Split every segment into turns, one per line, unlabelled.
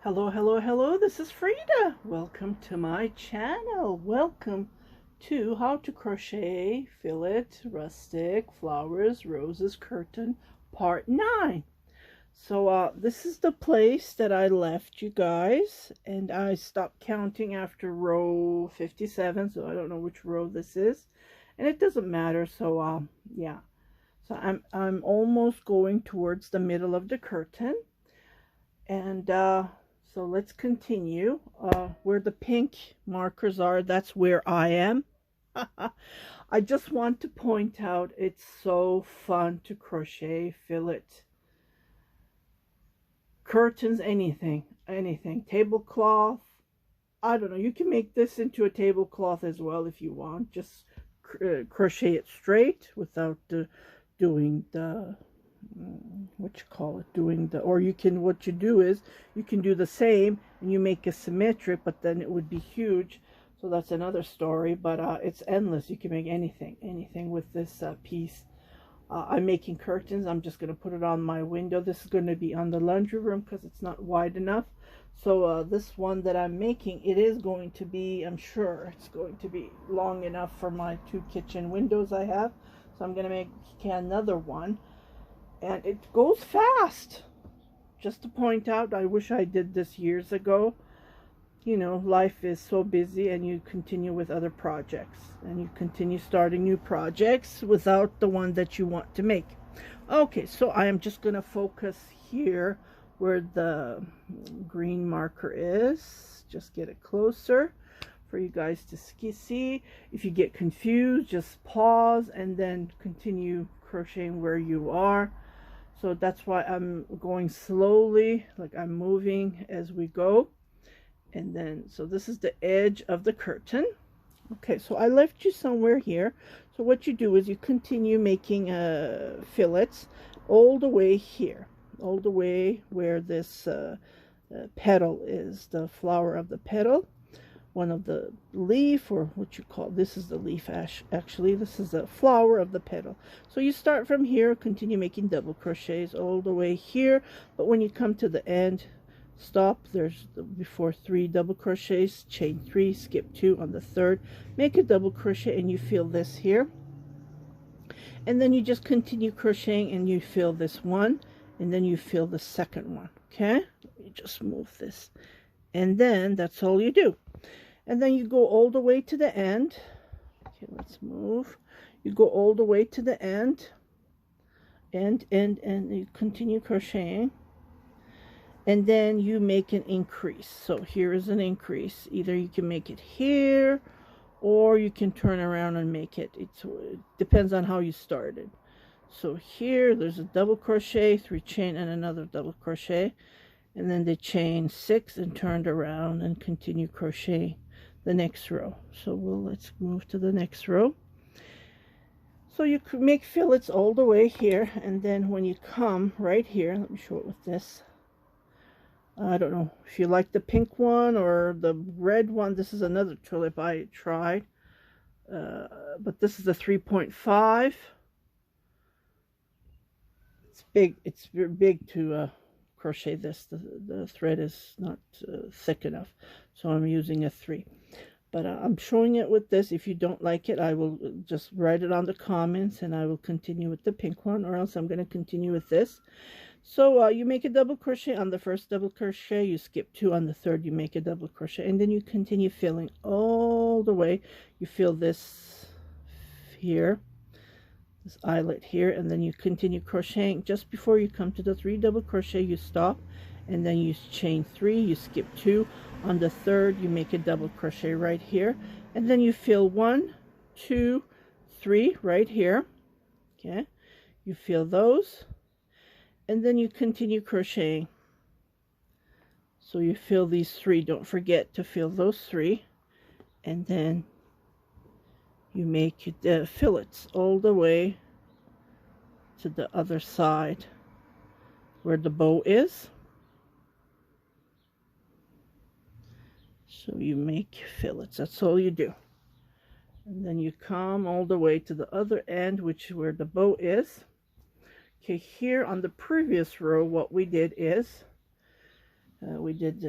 Hello, hello, hello, this is Frida. Welcome to my channel. Welcome to How to Crochet, Fillet, Rustic, Flowers, Roses, Curtain, Part 9. So this is the place that I left you guys, and I stopped counting after row 57, so I don't know which row this is, and it doesn't matter. So yeah. So I'm almost going towards the middle of the curtain, and so let's continue. Where the pink markers are, that's where I am. I just want to point out it's so fun to crochet, fillet, curtains, anything, tablecloth. I don't know, you can make this into a tablecloth as well if you want. Just crochet it straight without doing the what you call it, doing the, or you can, what you do is you can do the same and you make a symmetric, but then it would be huge, so that's another story. But it's endless. You can make anything with this piece. I'm making curtains. I'm just going to put it on my window. This is going to be on the laundry room because it's not wide enough. So this one that I'm making, it is going to be, I'm sure it's going to be long enough for my 2 kitchen windows I have. So I'm going to make another one. And it goes fast. Just to point out, I wish I did this years ago. You know, life is so busy, and you continue with other projects, and you continue starting new projects without the one that you want to make. Okay, so I am just going to focus here where the green marker is. Just get it closer for you guys to see. If you get confused, just pause and then continue crocheting where you are. So that's why I'm going slowly, like I'm moving as we go. And then, so this is the edge of the curtain. Okay, so I left you somewhere here. So what you do is you continue making fillets all the way here, all the way where this petal is, the flower of the petal. One of the leaf, or what you call, this is the leaf, actually this is the flower of the petal. So you start from here, continue making double crochets all the way here, but when you come to the end, stop. There's before 3 double crochets, chain 3, skip 2 on the 3rd, make a double crochet, and you feel this here, and then you just continue crocheting and you feel this one, and then you feel the second one. Okay, let me just move this, and then that's all you do. And then you go all the way to the end. Okay, let's move. You go all the way to the end, and you continue crocheting, and then you make an increase. So here is an increase. Either you can make it here, or you can turn around and make it. It depends on how you started. So here there's a double crochet, 3 chain, and another double crochet, and then they chain 6 and turned around and continue crocheting the next row. So let's move to the next row. So you could make fillets all the way here, and then when you come right here, let me show it with this. I don't know if you like the pink one or the red one. This is another tulip I tried, but this is the 3.5. It's big. It's very big to crochet this. The thread is not thick enough, so I'm using a 3. But I'm showing it with this. If you don't like it, I will just write it on the comments, and I will continue with the pink one, or else I'm going to continue with this. So you make a double crochet on the first double crochet, you skip 2 on the 3rd, you make a double crochet, and then you continue filling all the way. You feel this here, this eyelet here, and then you continue crocheting. Just before you come to the 3 double crochet, you stop, and then you chain 3, you skip 2 on the 3rd, you make a double crochet right here, and then you fill 1, 2, 3 right here. Okay, you fill those, and then you continue crocheting. So you fill these 3, don't forget to fill those 3, and then you make the fillets all the way to the other side where the bow is. So you make fillets, that's all you do. And then you come all the way to the other end, which is where the bow is. Okay, here on the previous row, what we did is we did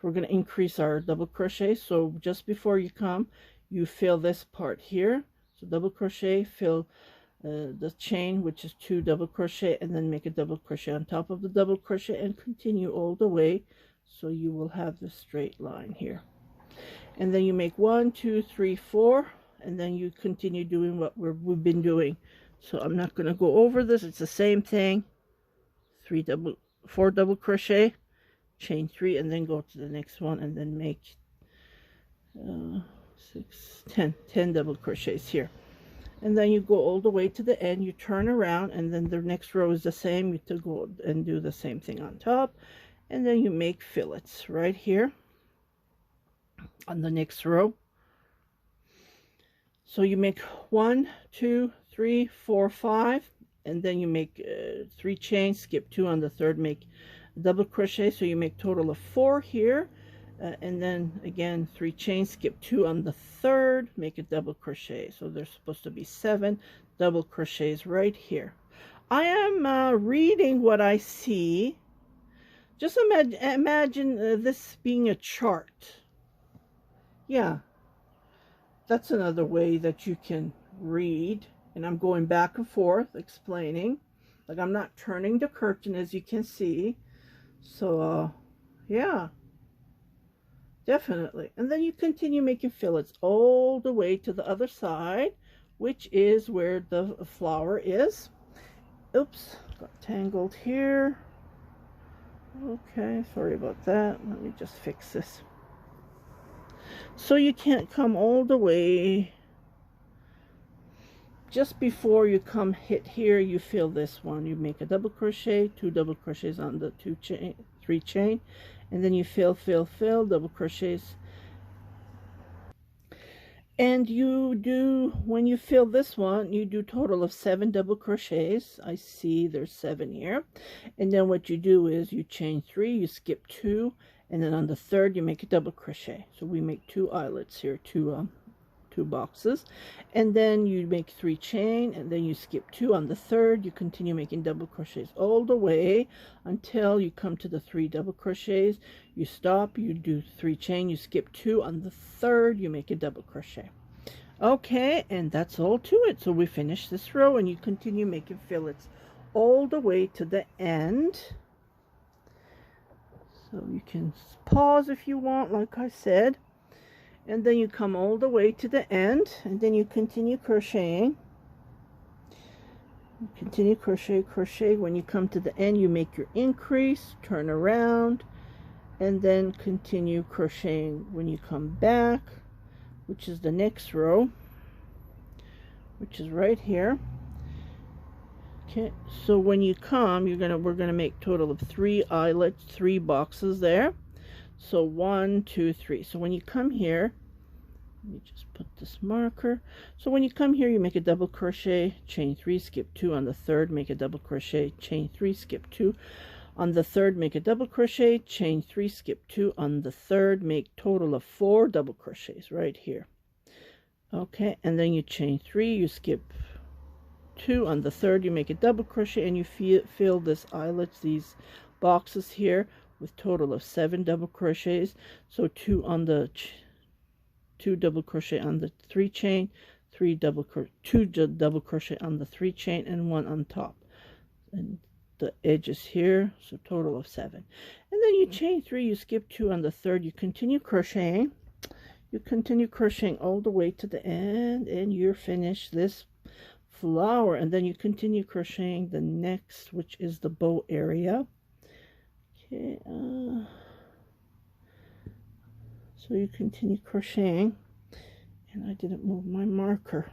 we're going to increase our double crochet. So just before you come, you fill this part here. So double crochet, fill the chain, which is 2 double crochet, and then make a double crochet on top of the double crochet and continue all the way, so you will have the straight line here. And then you make 1, 2, 3, 4, and then you continue doing what we've been doing. So I'm not going to go over this. It's the same thing. 4 double crochet, chain 3, and then go to the next one, and then make 10 double crochets here. And then you go all the way to the end, you turn around, and then the next row is the same. You to go and do the same thing on top, and then you make fillets right here on the next row. So you make 1, 2, 3, 4, 5, and then you make 3 chains, skip 2 on the third, make double crochet, so you make total of 4 here. And then again 3 chains, skip 2 on the third, make a double crochet. So there's supposed to be 7 double crochets right here. I am reading what I see. Just imagine this being a chart. Yeah, that's another way that you can read. And I'm going back and forth explaining, like I'm not turning the curtain, as you can see. So yeah, definitely. And then you continue making fillets all the way to the other side, which is where the flower is. Oops, got tangled here. Okay, sorry about that. Let me just fix this. So you can't come all the way. Just before you come hit here, you fill this one. You make a double crochet, 2 double crochets on the 3 chain, and then you fill, double crochets. And you do, when you fill this one, you do total of 7 double crochets. I see there's 7 here. And then what you do is you chain 3, you skip 2, and then on the third you make a double crochet. So we make 2 eyelets here, 2 boxes, and then you make 3 chain, and then you skip 2 on the third. You continue making double crochets all the way until you come to the 3 double crochets. You stop, you do 3 chain, you skip 2 on the third, you make a double crochet. Okay, and that's all to it. So we finish this row, and you continue making fillets all the way to the end. So you can pause if you want, like I said. And then you come all the way to the end, and then you continue crocheting. You continue crochet. When you come to the end, you make your increase, turn around, and then continue crocheting when you come back, which is the next row, which is right here. Okay, so when you come, we're gonna make total of 3 eyelets, 3 boxes there. So 1, 2, 3. So when you come here, let me just put this marker. So when you come here, you make a double crochet, chain 3, skip 2 on the third, make a double crochet, chain 3, skip 2 on the third, make a double crochet, chain 3, skip 2 on the third, make total of 4 double crochets right here. Okay, and then you chain 3, you skip 2 on the third, you make a double crochet, and you fill this eyelets, these boxes here, with total of 7 double crochets. So 2 on the 2 double crochet on the 3 chain, 2 double crochet on the 3 chain, and 1 on top, and the edges here. So total of 7. And then you chain 3, you skip 2 on the third, you continue crocheting. You continue crocheting all the way to the end, and you're finished this flower. And then you continue crocheting the next, which is the bow area. Okay, so you continue crocheting, and I didn't move my marker.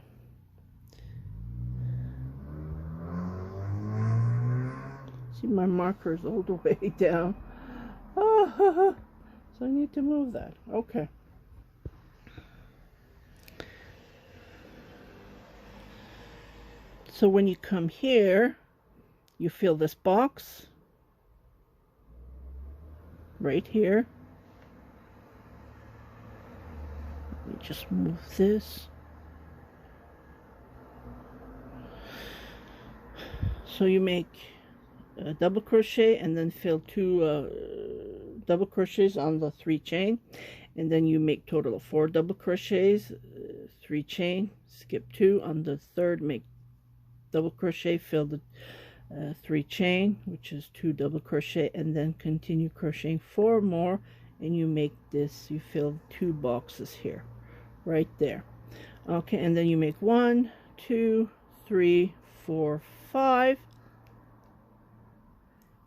See, my marker is all the way down. So I need to move that. Okay. So when you come here, you fill this box right here. Let me just move this. So you make a double crochet and then fill 2 double crochets on the 3 chain, and then you make total of 4 double crochets, 3 chain, skip 2 on the third, make double crochet, fill the 3 chain, which is 2 double crochet, and then continue crocheting 4 more, and you make this, you fill 2 boxes here, right there. Okay, and then you make 1, 2, 3, 4, 5,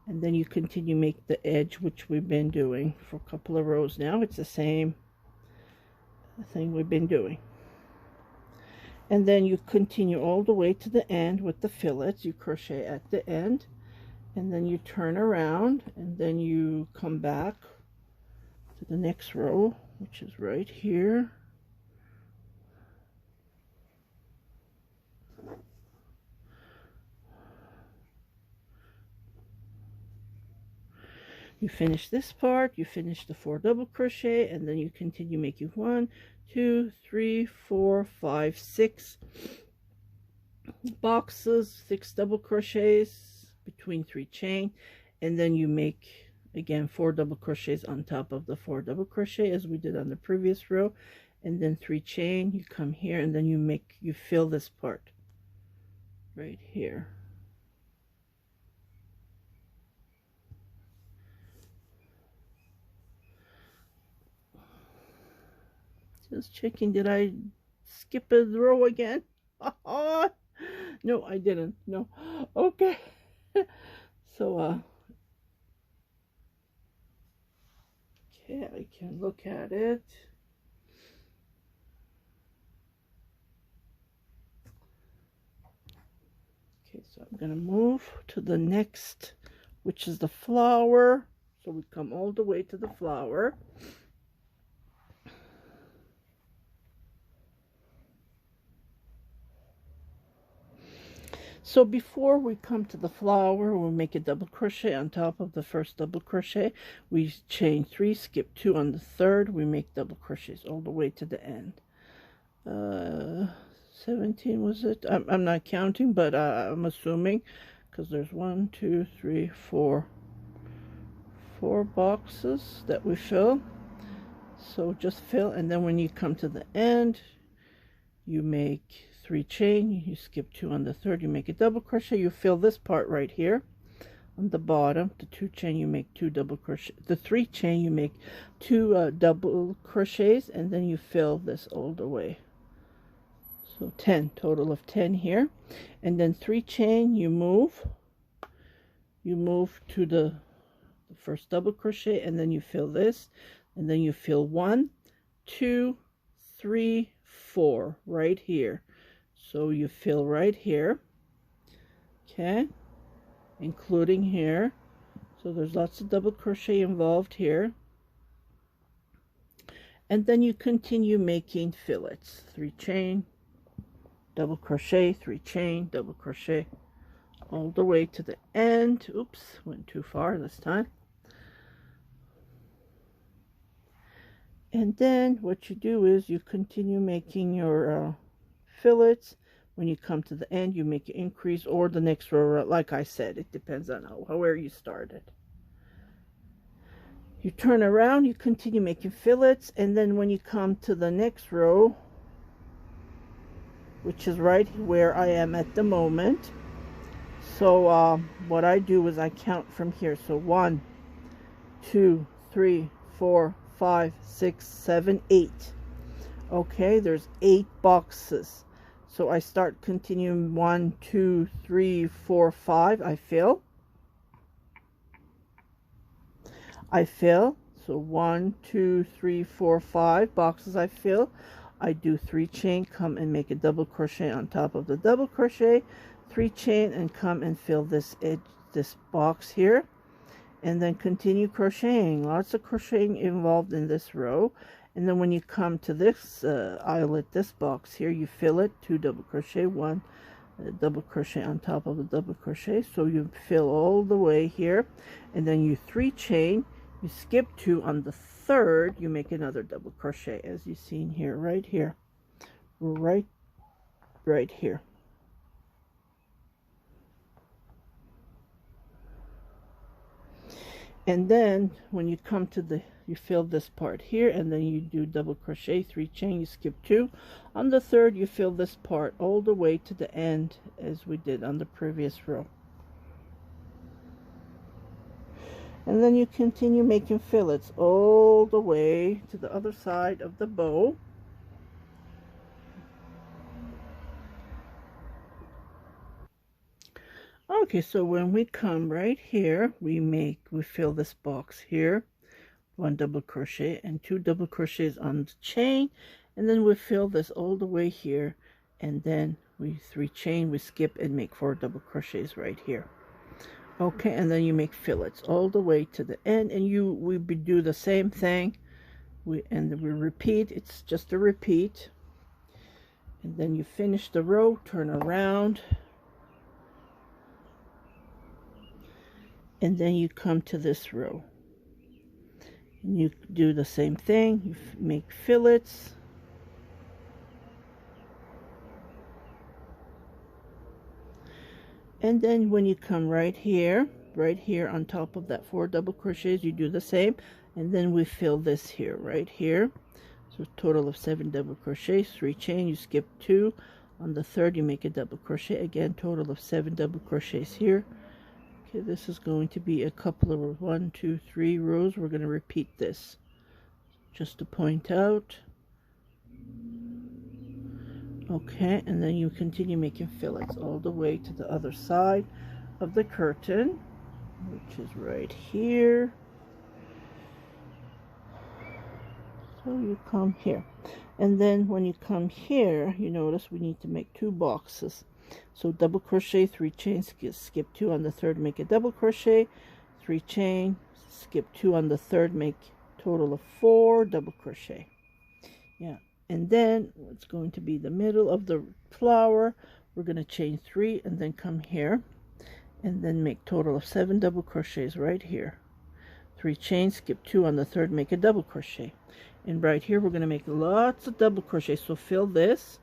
and then you continue make the edge, which we've been doing for a couple of rows now. It's the same thing we've been doing. And then you continue all the way to the end with the fillets. You crochet at the end, and then you turn around, and then you come back to the next row, which is right here. You finish this part, you finish the 4 double crochet, and then you continue making 1, 2, 3, 4, 5, 6 boxes, 6 double crochets between 3 chain, and then you make again 4 double crochets on top of the 4 double crochet as we did on the previous row, and then 3 chain, you come here, and then you fill this part right here. Just checking, did I skip a row again? No, I didn't. No. Okay. So, okay, I can look at it. Okay, so I'm going to move to the next, which is the flower. So we come all the way to the flower. So before we come to the flower, we'll make a double crochet on top of the first double crochet. We chain 3, skip 2 on the third. We make double crochets all the way to the end. 17 was it? I'm not counting, but I'm assuming, because there's 1, 2, 3, 4 boxes that we fill. So just fill, and then when you come to the end, you make 3 chain, you skip 2 on the third, you make a double crochet, you fill this part right here on the bottom. The 2 chain, you make 2 double crochet. The 3 chain, you make 2 double crochets, and then you fill this all the way. So 10, total of 10 here. And then 3 chain, you move to the first double crochet, and then you fill this, and then you fill 1, 2, 3, 4 right here. So you fill right here, okay, including here. So there's lots of double crochet involved here. And then you continue making fillets. 3 chain, double crochet, 3 chain, double crochet, all the way to the end. Oops, went too far this time. And then what you do is you continue making your fillets. When you come to the end, you make an increase, or the next row, like I said, it depends on where you started. You turn around, you continue making fillets, and then when you come to the next row, which is right where I am at the moment, so what I do is I count from here. So 1, 2, 3, 4, 5, 6, 7, 8. Okay, there's 8 boxes. So I start continuing 1, 2, 3, 4, 5. I fill. So 1, 2, 3, 4, 5 boxes I fill. I do 3 chain, come and make a double crochet on top of the double crochet, 3 chain, and come and fill this edge, this box here, and then continue crocheting. Lots of crocheting involved in this row. And then when you come to this eyelet, this box here, you fill it, 2 double crochet, 1 double crochet on top of the double crochet. So you fill all the way here, and then you 3 chain, you skip 2 on the third, you make another double crochet, as you've seen here, right here, right here. And then when you come to the, you fill this part here, and then you do double crochet, 3 chain, you skip 2. On the third, you fill this part all the way to the end as we did on the previous row. And then you continue making fillets all the way to the other side of the bow. Okay, so when we come right here, we fill this box here, 1 double crochet and 2 double crochets on the chain, and then we fill this all the way here, and then we 3 chain, we skip and make 4 double crochets right here. Okay, and then you make fillets all the way to the end, and we do the same thing. We repeat. It's just a repeat, and then you finish the row, turn around, and then you come to this row, and you do the same thing. You make fillets. And then when you come right here on top of that 4 double crochets, you do the same, and then we fill this here, right here. So total of 7 double crochets, 3 chain, you skip 2. On the third, you make a double crochet again, total of 7 double crochets here. Okay, this is going to be a couple of 1, 2, 3 rows. We're going to repeat this just to point out. Okay, and then you continue making fillets all the way to the other side of the curtain, which is right here. So you come here, and then when you come here, you notice we need to make 2 boxes. So double crochet, 3 chains, skip 2 on the third, make a double crochet, 3 chain, skip 2 on the third, make total of 4 double crochet. Yeah. And then it's going to be the middle of the flower. We're going to chain 3 and then come here and then make total of 7 double crochets right here. 3 chains, skip 2 on the third, make a double crochet. And right here we're going to make lots of double crochets. So fill this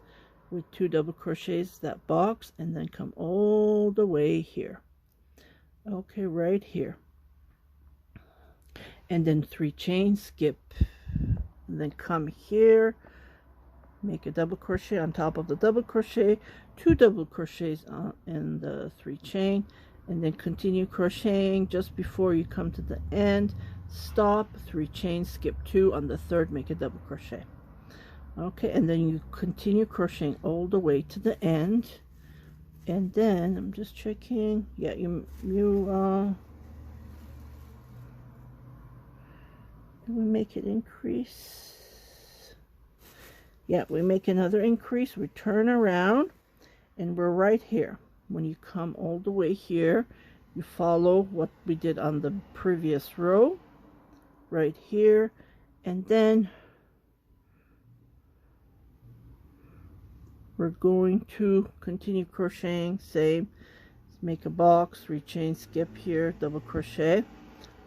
with 2 double crochets, that box, and then come all the way here. Okay, right here. And then 3 chains, skip, and then come here. Make a double crochet on top of the double crochet, 2 double crochets in the 3 chain, and then continue crocheting just before you come to the end. Stop, 3 chains, skip 2 on the third, make a double crochet. Okay, and then you continue crocheting all the way to the end. And then I'm just checking. Yeah, do we make it increase? Yeah, we make another increase, we turn around, and we're right here. When you come all the way here, you follow what we did on the previous row, right here, and then we're going to continue crocheting, same, make a box, 3 chain, skip here, double crochet.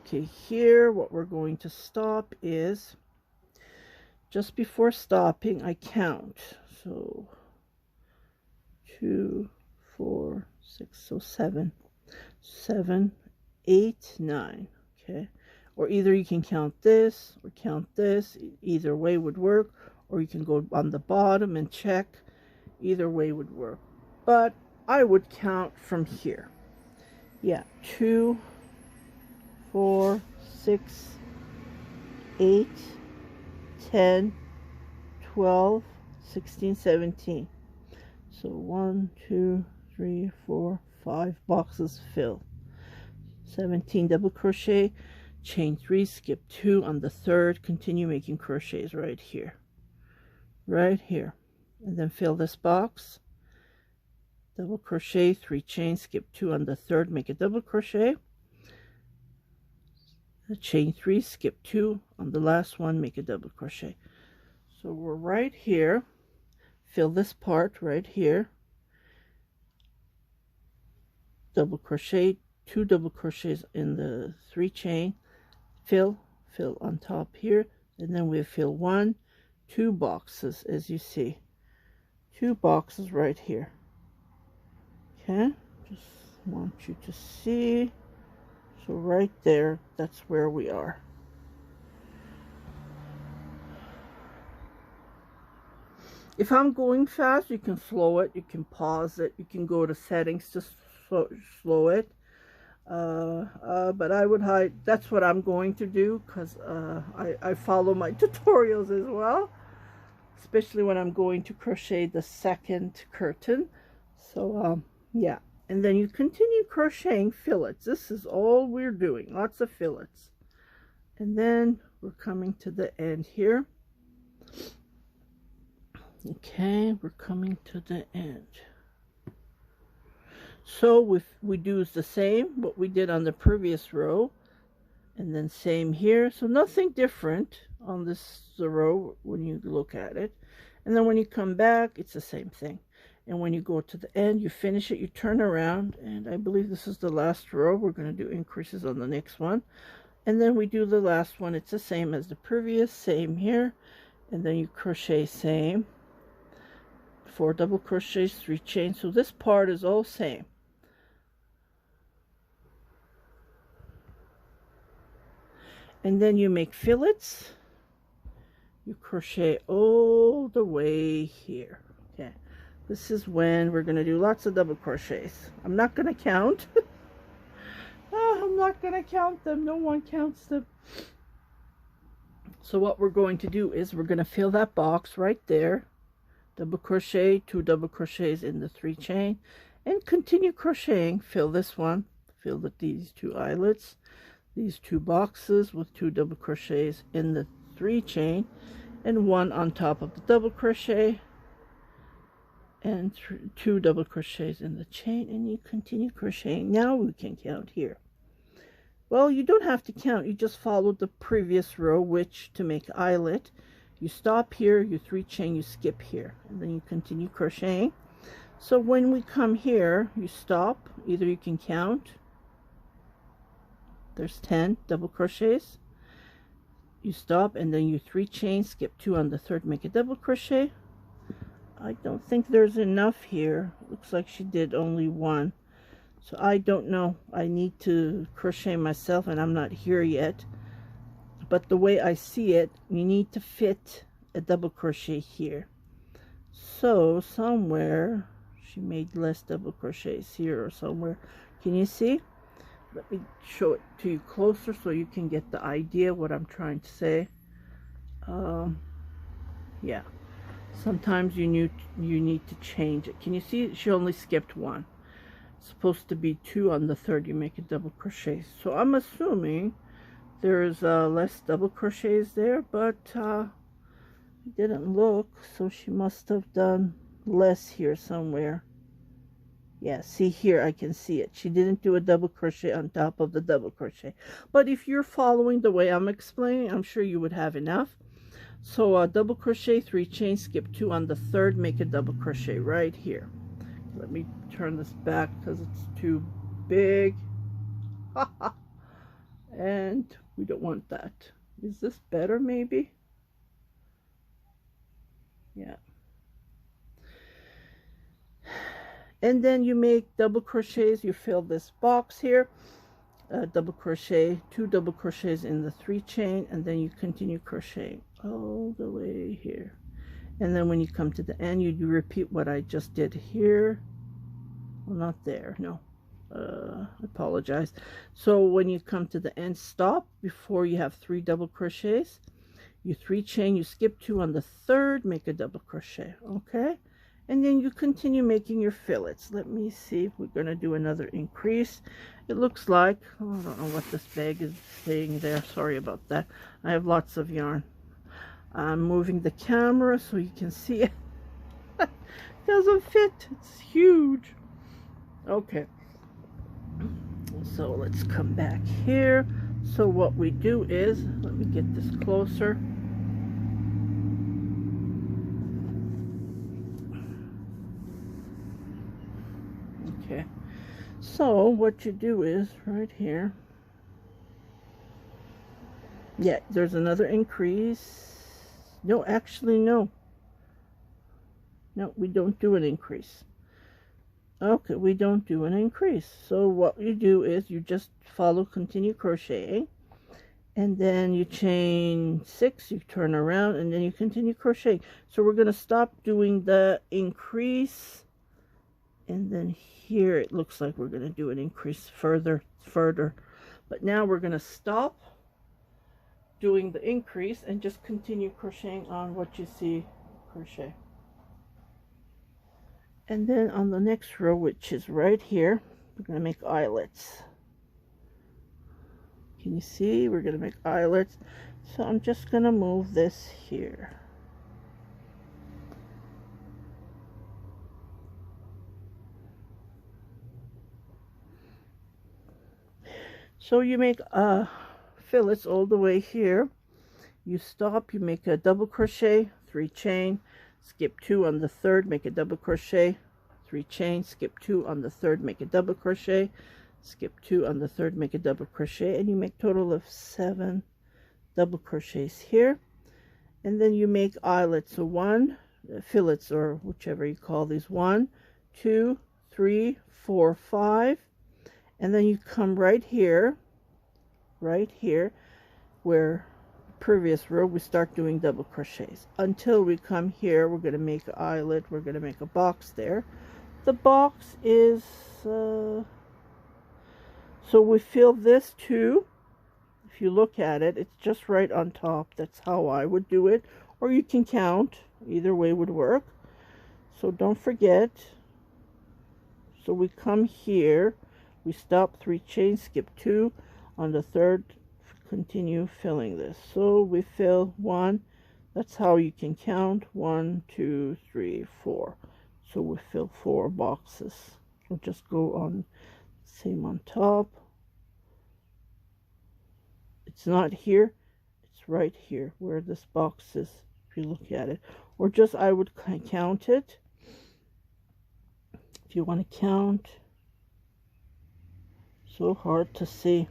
Okay, here what we're going to stop is, just before stopping, I count. So 2, 4, 6, so 7, 8, 9. Okay, or either you can count this or count this. Either way would work, or you can go on the bottom and check. Either way would work, but I would count from here. Yeah, 2, 4, 6, 8, 10, 12, 16, 17. So 1, 2, 3, 4, 5 boxes fill. 17 double crochet, chain 3, skip 2 on the third, continue making crochets right here, and then fill this box, double crochet, 3 chains, skip 2 on the third, make a double crochet, chain 3, skip 2 on the last one, make a double crochet. So we're right here, fill this part right here, double crochet, 2 double crochets in the 3 chain, fill on top here, and then we fill 1, 2 boxes, as you see, 2 boxes right here. Okay, just want you to see. So right there, that's where we are. If I'm going fast, you can slow it, you can pause it, you can go to settings to slow it. But I would hide, that's what I'm going to do, because I follow my tutorials as well, especially when I'm going to crochet the second curtain. So yeah, and then you continue crocheting fillets. This is all we're doing, lots of fillets. And then we're coming to the end here. Okay, we're coming to the end. So we do the same what we did on the previous row, and then same here. So nothing different on this row when you look at it. And then when you come back, it's the same thing. And when you go to the end, you finish it, you turn around, and I believe this is the last row. We're going to do increases on the next one. And then we do the last one. It's the same as the previous, same here. And then you crochet same. 4 double crochets, 3 chains. So this part is all same. And then you make fillets. You crochet all the way here. Okay, this is when we're going to do lots of double crochets. I'm not going to count. I'm not going to count them. No one counts them. So what we're going to do is we're going to fill that box right there. Double crochet, 2 double crochets in the 3 chain, and continue crocheting. Fill this one, fill these 2 eyelets, these 2 boxes with 2 double crochets in the 3 chain, and 1 on top of the double crochet, and 2 double crochets in the chain, and you continue crocheting. Now we can count here. Well, you don't have to count, you just follow the previous row, which to make eyelet, you stop here, you 3 chain, you skip here, and then you continue crocheting. So when we come here, you stop. Either you can count. There's 10 double crochets. You stop, and then you 3 chain, skip 2 on the 3rd, make a double crochet. I don't think there's enough here. Looks like she did only 1. So I don't know. I need to crochet myself, and I'm not here yet. But the way I see it, you need to fit a double crochet here. So somewhere she made less double crochets here or somewhere. Can you see? Let me show it to you closer so you can get the idea what I'm trying to say. Yeah, sometimes you need to change it. Can you see? She only skipped 1. It's supposed to be 2 on the 3rd. You make a double crochet. So I'm assuming there's less double crochets there, but it didn't look, so she must have done less here somewhere. Yeah, see here, I can see it. She didn't do a double crochet on top of the double crochet. But if you're following the way I'm explaining, I'm sure you would have enough. So double crochet, 3 chains, skip 2 on the 3rd, make a double crochet right here. Let me turn this back because it's too big. And we don't want that. Is this better maybe? Yeah. And then you make double crochets. You fill this box here. Double crochet, 2 double crochets in the 3 chain, and then you continue crocheting all the way here. And then when you come to the end, you do repeat what I just did here. Well, not there, no. I apologize. So when you come to the end, stop before you have 3 double crochets. You 3 chain, you skip 2 on the 3rd, make a double crochet. Okay, and then you continue making your fillets. Let me see if we're going to do another increase. It looks like, oh, I don't know what this bag is saying there. Sorry about that. I have lots of yarn. I'm moving the camera so you can see it. It doesn't fit. It's huge. Okay. So let's come back here. So what we do is, let me get this closer. Okay. So what you do is right here. Yeah, there's another increase. No, actually no. No, we don't do an increase. Okay, we don't do an increase. So what you do is you just follow continue crocheting, and then you chain 6, you turn around, and then you continue crocheting. So we're going to stop doing the increase, and then here it looks like we're going to do an increase further, but now we're going to stop doing the increase and just continue crocheting on what you see crochet. And then on the next row, which is right here, we're going to make eyelets. Can you see? We're going to make eyelets. So I'm just going to move this here. So you make fillets all the way here. You stop, you make a double crochet, 3 chain, skip 2 on the third, make a double crochet, 3 chain, skip 2 on the third, make a double crochet, skip 2 on the third, make a double crochet, and you make total of 7 double crochets here. And then you make eyelets, so 1 fillets, or whichever you call these, 1 2 3 4 5, and then you come right here where previous row we start doing double crochets until we come here. We're going to make an eyelet, we're going to make a box there. The box is so we fill this too. If you look at it, it's just right on top. That's how I would do it, or you can count, either way would work. So don't forget. So we come here, we stop, 3 chains, skip 2 on the third, continue filling this. So we fill 1, that's how you can count, 1 2 3 4. So we fill 4 boxes. We'll just go on, same on top. It's not here, it's right here where this box is, if you look at it, or just I would count it. If you want to count, so hard to see.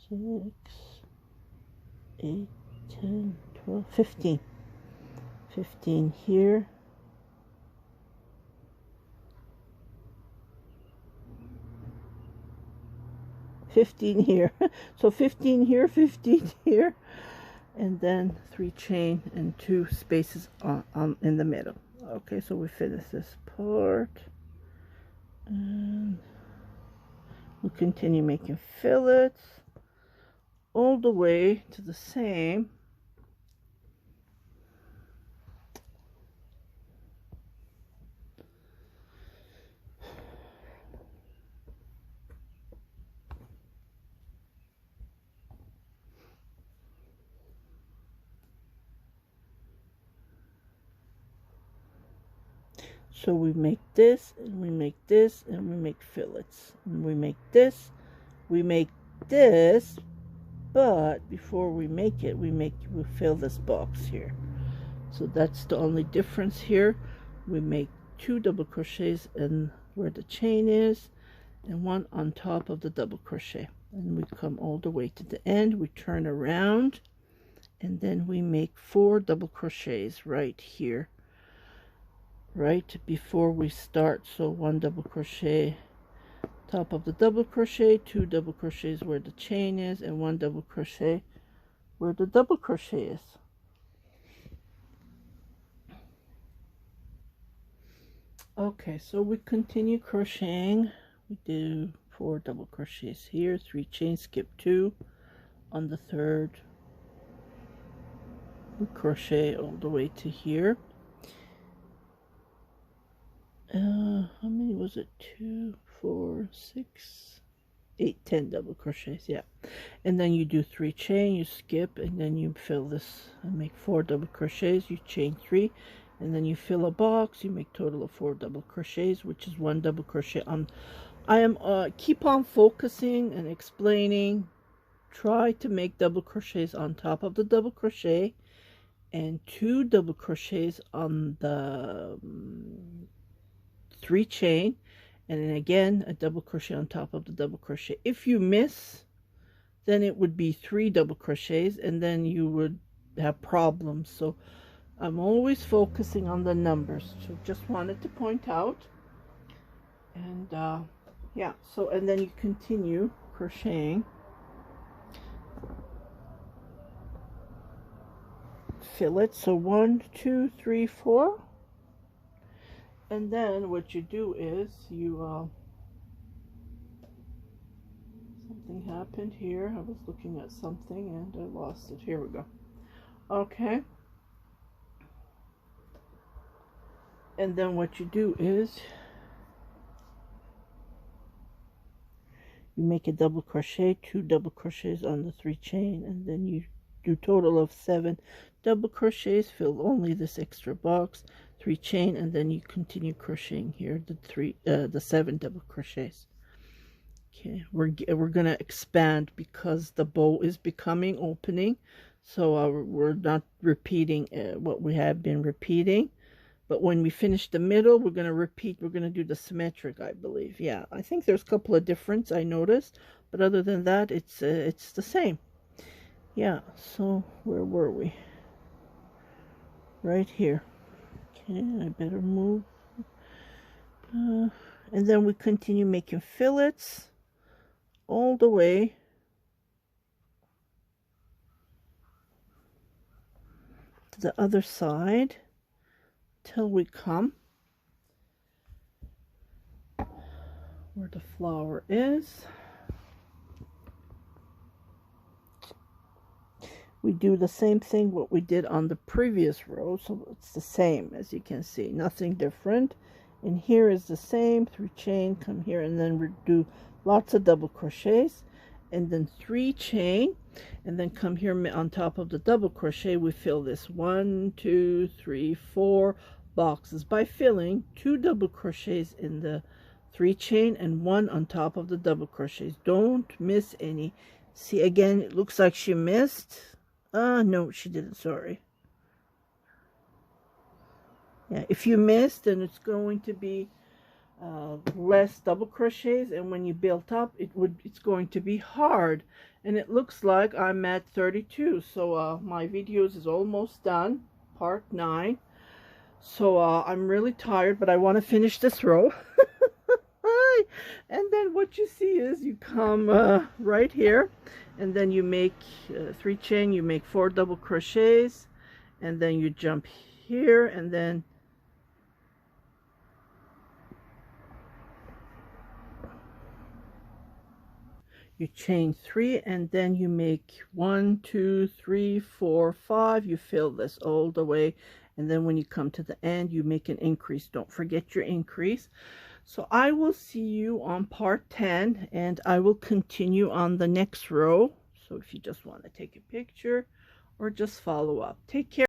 6, 8, 10, 12, 15. 15 here. So 15 here, 15 here, and then 3 chain and 2 spaces on in the middle. Okay, so we finish this part, and we'll continue making fillets all the way to the same. So we make this, and we make this, and we make fillets, and we make this, we make this, but before we make it, we fill this box here. So that's the only difference here. We make 2 double crochets and where the chain is, and 1 on top of the double crochet, and we come all the way to the end. We turn around, and then we make 4 double crochets right here, right before we start. So 1 double crochet top of the double crochet, 2 double crochets where the chain is, and 1 double crochet where the double crochet is. Okay, so we continue crocheting. We do 4 double crochets here, 3 chains, skip 2 on the third, we crochet all the way to here. How many was it? 2, 4, 6, 8, 10 double crochets, yeah. And then you do 3 chain, you skip, and then you fill this and make 4 double crochets. You chain 3, and then you fill a box. You make total of 4 double crochets, which is 1 double crochet on. I am keep on focusing and explaining. Try to make double crochets on top of the double crochet, and 2 double crochets on the 3 chain, and then again a double crochet on top of the double crochet. If you miss, then it would be 3 double crochets, and then you would have problems. So I'm always focusing on the numbers. So just wanted to point out. And yeah, so and then you continue crocheting fillet. So 1, 2, 3, 4. And then what you do is you something happened here. I was looking at something and I lost it. Here we go. Okay. And then what you do is you make a double crochet, 2 double crochets on the 3 chain, and then you do total of 7 double crochets, fill only this extra box, 3 chain, and then you continue crocheting here the 7 double crochets. Okay, we're gonna expand because the bow is becoming opening, so we're not repeating what we have been repeating. But when we finish the middle, we're going to repeat. We're going to do the symmetric, I believe. Yeah, I think there's a couple of differences I noticed. But other than that, it's the same. Yeah, so where were we? Right here. Okay, I better move. And then we continue making fillets all the way to the other side, till we come where the flower is. We do the same thing what we did on the previous row, so it's the same, as you can see, nothing different. And here is the same, 3 chain, come here, and then we do lots of double crochets, and then 3 chain, and then come here on top of the double crochet. We fill this 1, 2, 3, 4 boxes by filling 2 double crochets in the 3 chain and 1 on top of the double crochets. Don't miss any. See, again, it looks like she missed. No, she didn't, sorry. Yeah, if you missed, then it's going to be less double crochets, and when you build up, it's going to be hard. And it looks like I'm at 32, so my videos is almost done, part 9. So I'm really tired, but I want to finish this row. And then what you see is you come right here, and then you make 3 chain, you make 4 double crochets, and then you jump here, and then you chain 3, and then you make 1, 2, 3, 4, 5. You fill this all the way, and then when you come to the end, you make an increase. Don't forget your increase. So I will see you on part 10, and I will continue on the next row. So if you just want to take a picture or just follow up, take care.